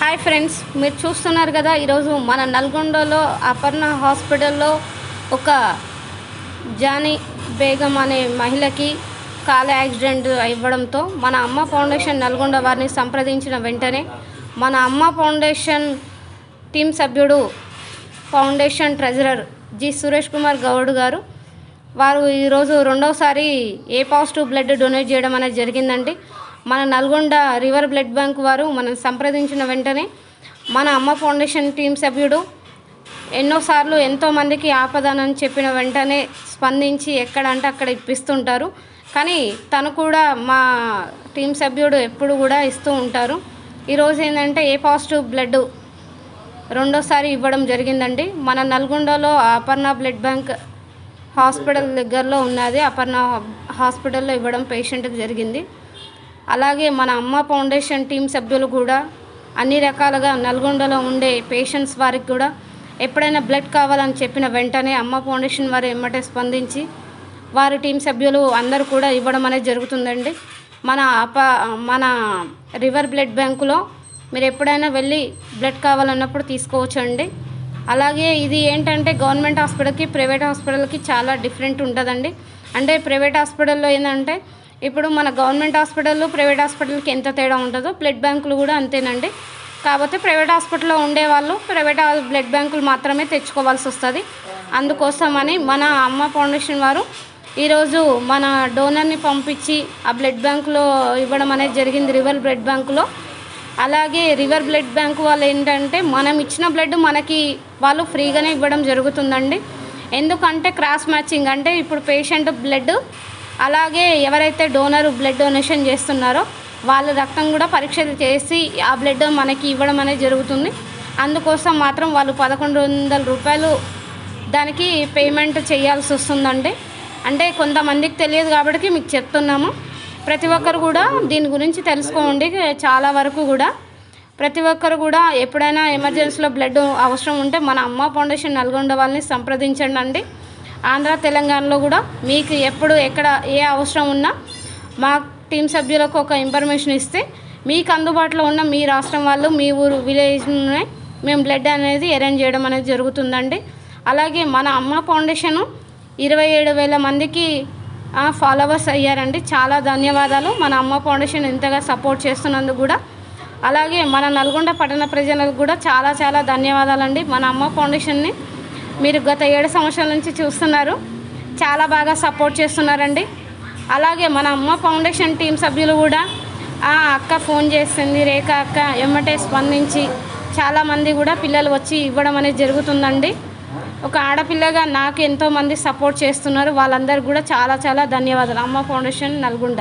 Hi friends, మీరు చూస్తున్నారు కదా ఈరోజు మన నల్గొండలో అపర్ణ హాస్పిటల్లో ఒక జానీ బేగం అనే మహిళకి కాలు యాక్సిడెంట్ ఇవ్వడంతో మన అమ్మ ఫౌండేషన్ నల్గొండ వారిని సంప్రదించిన వెంటనే మన అమ్మ ఫౌండేషన్ టీం సభ్యుడు foundation treasurer G Suresh Kumar Goud గారు వారు ఈరోజు రెండోసారి ఏ పాజిటివ్ బ్లడ్ డొనేట్ చేయడం అనేది జరిగిందండి. మన నల్గొండ రివర్ బ్లడ్ బ్యాంక్ వారు మనం సంప్రదించిన వెంటనే మన అమ్మ ఫౌండేషన్ టీం సభ్యుడు ఎన్నోసార్లు ఎంతోమందికి ఆపదానని చెప్పిన వెంటనే స్పందించి ఎక్కడ అంటే అక్కడ ఇప్పిస్తుంటారు. కానీ తను కూడా మా టీం సభ్యుడు ఎప్పుడు కూడా ఇస్తూ ఉంటారు. ఈరోజు ఏంటంటే ఏ పాజిటివ్ బ్లడ్ రెండోసారి ఇవ్వడం జరిగిందండి. మన నల్గొండలో అపర్ణ బ్లడ్ బ్యాంక్ హాస్పిటల్ దగ్గరలో ఉన్నది. అపర్ణ హాస్పిటల్లో ఇవ్వడం పేషెంట్కి జరిగింది. అలాగే మన అమ్మ ఫౌండేషన్ టీం సభ్యులు కూడా అన్ని రకాలుగా నల్గొండలో ఉండే పేషెంట్స్ వారికి కూడా ఎప్పుడైనా బ్లడ్ కావాలని చెప్పిన వెంటనే అమ్మ ఫౌండేషన్ వారు ఎమ్మటే స్పందించి వారి టీం సభ్యులు అందరూ కూడా ఇవ్వడం అనేది జరుగుతుందండి. మన రివర్ బ్లడ్ బ్యాంకులో మీరు ఎప్పుడైనా వెళ్ళి బ్లడ్ కావాలన్నప్పుడు తీసుకోవచ్చండి. అలాగే ఇది ఏంటంటే గవర్నమెంట్ హాస్పిటల్కి ప్రైవేట్ హాస్పిటల్కి చాలా డిఫరెంట్ ఉంటుందండి. అంటే ప్రైవేట్ హాస్పిటల్లో ఏంటంటే ఇప్పుడు మన గవర్నమెంట్ హాస్పిటల్ ప్రైవేట్ హాస్పిటల్కి ఎంత తేడా ఉంటుందో బ్లడ్ బ్యాంకులు కూడా అంతేనండి. కాకపోతే ప్రైవేట్ హాస్పిటల్లో ఉండేవాళ్ళు ప్రైవేట్ బ్లడ్ బ్యాంకులు మాత్రమే తెచ్చుకోవాల్సి వస్తుంది. అందుకోసమని మన అమ్మ ఫౌండేషన్ వారు ఈరోజు మన డోనర్ని పంపించి ఆ బ్లడ్ బ్యాంకులో ఇవ్వడం అనేది జరిగింది, రివర్ బ్లడ్ బ్యాంకులో. అలాగే రివర్ బ్లడ్ బ్యాంకు వాళ్ళు ఏంటంటే మనం ఇచ్చిన బ్లడ్ మనకి వాళ్ళు ఫ్రీగానే ఇవ్వడం జరుగుతుందండి. ఎందుకంటే క్రాస్ మ్యాచింగ్ అంటే ఇప్పుడు పేషెంట్ బ్లడ్ అలాగే ఎవరైతే డోనర్ బ్లడ్ డొనేషన్ చేస్తున్నారో వాళ్ళ రక్తం కూడా పరీక్షలు చేసి ఆ బ్లడ్ మనకి ఇవ్వడం అనేది జరుగుతుంది. అందుకోసం మాత్రం వాళ్ళు 1100 రూపాయలు దానికి పేమెంట్ చేయాల్సి వస్తుందండి. అంటే కొంతమందికి తెలియదు కాబట్టి మీకు చెప్తున్నాము. ప్రతి ఒక్కరు కూడా దీని గురించి తెలుసుకోండి. చాలా వరకు కూడా ప్రతి ఒక్కరు కూడా ఎప్పుడైనా ఎమర్జెన్సీలో బ్లడ్ అవసరం ఉంటే మన అమ్మ ఫౌండేషన్ నల్గొండ వాళ్ళని సంప్రదించండి అండి. ఆంధ్ర తెలంగాణలో కూడా మీకు ఎప్పుడు ఎక్కడ ఏ అవసరం ఉన్నా మా టీం సభ్యులకు ఒక ఇన్ఫర్మేషన్ ఇస్తే మీకు అందుబాటులో ఉన్న మీ రాష్ట్రం వాళ్ళు మీ ఊరు విలేజ్లోనే మేము బ్లడ్ అనేది అరేంజ్ చేయడం అనేది జరుగుతుందండి. అలాగే మన అమ్మ ఫౌండేషను 27,000 మందికి ఫాలోవర్స్ అయ్యారండి. చాలా ధన్యవాదాలు మన అమ్మ ఫౌండేషన్ ఇంతగా సపోర్ట్ చేస్తున్నందుకు కూడా. అలాగే మన నల్గొండ పట్టణ ప్రజలకు కూడా చాలా చాలా ధన్యవాదాలండి. మన అమ్మ ఫౌండేషన్ని మీరు గత 7 సంవత్సరాల నుంచి చూస్తున్నారు, చాలా బాగా సపోర్ట్ చేస్తున్నారండి. అలాగే మన అమ్మ ఫౌండేషన్ టీం సభ్యులు కూడా అక్క ఫోన్ చేస్తుంది రేఖ అక్క ఎమ్మటే స్పందించి చాలామంది కూడా పిల్లలు వచ్చి ఇవ్వడం అనేది జరుగుతుందండి. ఒక ఆడపిల్లగా నాకు ఎంతోమంది సపోర్ట్ చేస్తున్నారు. వాళ్ళందరికీ కూడా చాలా చాలా ధన్యవాదాలు. అమ్మ ఫౌండేషన్ నల్గొండ.